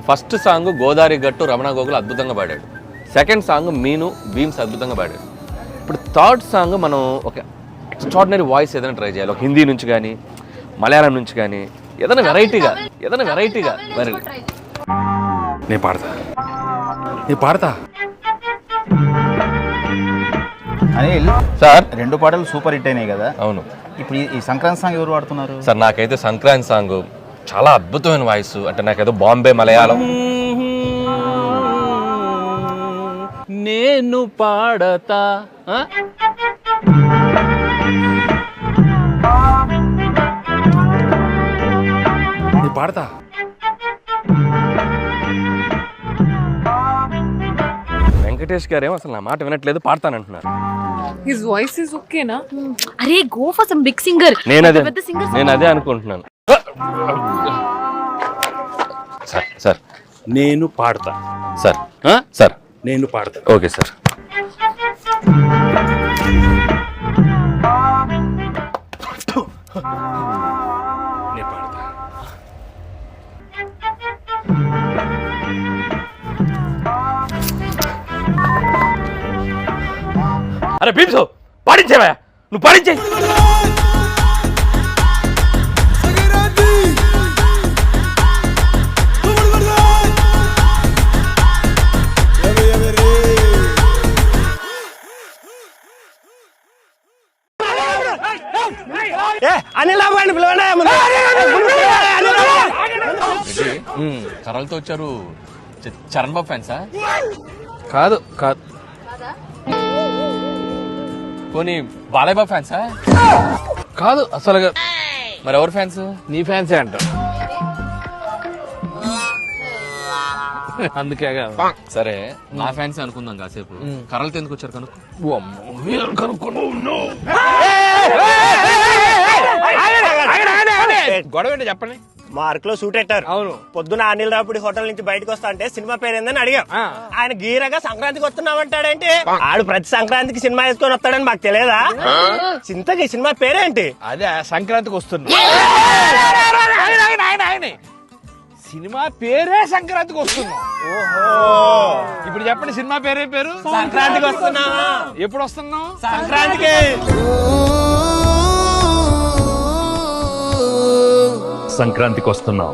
First song Godavari గట్టు రమణ గోగులు అద్భుతంగా పాడాడు. సెకండ్ సాంగ్ మీను భీమ్స్ అద్భుతంగా పాడాడు. ఇప్పుడు థర్డ్ సాంగ్ మనం ఒక ఎక్స్ట్రాడినరీ వాయిస్ ఏదైనా ట్రై చేయాలి. ఒక హిందీ నుంచి కానీ మలయాళం నుంచి కానీ ఏదైనా వెరైటీగా మరి నేను పాడతా అనిల్ సార్ 2 పాటలు సూపర్ హిట్ అయినాయి కదా. అవును ఇప్పుడు ఈ సంక్రాంతి సాంగ్ ఎవరు పాడుతున్నారు? సార్ నాకైతే సంక్రాంతి సాంగ్ చాలా అద్భుతమైన వాయిస్. అంటే నాకేదో బాంబే మలయాళం నేను పాడతా నేను పాడతా. వెంకటేష్ గారేమో అసలు నా మాట వినట్లేదు, పాడతానంటున్నారు. His voice is okay na? అరే go for some big singer. నేను అదే అనుకుంటున్నాను. సార్ నేను పాడతా. సార్ నేను పాడతా. Okay sir. నేను పాడతా. అరే భీమ్స్ పాడించేవా, నువ్వు పాడించే. కర్రలతో వచ్చారు. చరణ్ బాబు ఫ్యాన్సా? కాదు పోనీ బాలయ్య బాబు ఫ్యాన్సా? కాదు అసలు మరి ఎవరు ఫ్యాన్స్? నీ ఫ్యాన్సే అంట. అందుకే సరే నా ఫ్యాన్స్ అనుకుందాం కాసేపు. కర్రలతో ఎందుకు వచ్చారు కనుక్కో. గొడవ ఏంటో చెప్పండి. మార్క్ లో షూట్ పెట్టారు. అవును. పొద్దున అనిల్ రాపుడి హోటల్ నుంచి బయటకు వస్తా అంటే సినిమా పేరు ఏందని అడిగాం. ఆయన గీరగా సంక్రాంతికి వస్తున్నామంటాడేంటి? ఆడు ప్రతి సంక్రాంతికి సినిమా వేసుకొని వస్తాడని మాకు తెలియదా? చింతకి సినిమా పేరేంటి? అదే సంక్రాంతికి వస్తున్నా. సినిమా పేరే సంక్రాంతికి వస్తున్నా. ఓహో, ఇప్పుడు చెప్పండి సినిమా పేరే పేరు? సంక్రాంతికి వస్తున్నావా? ఎప్పుడు వస్తున్నావు? సంక్రాంతికి. సంక్రాంతికి వస్తున్నాం.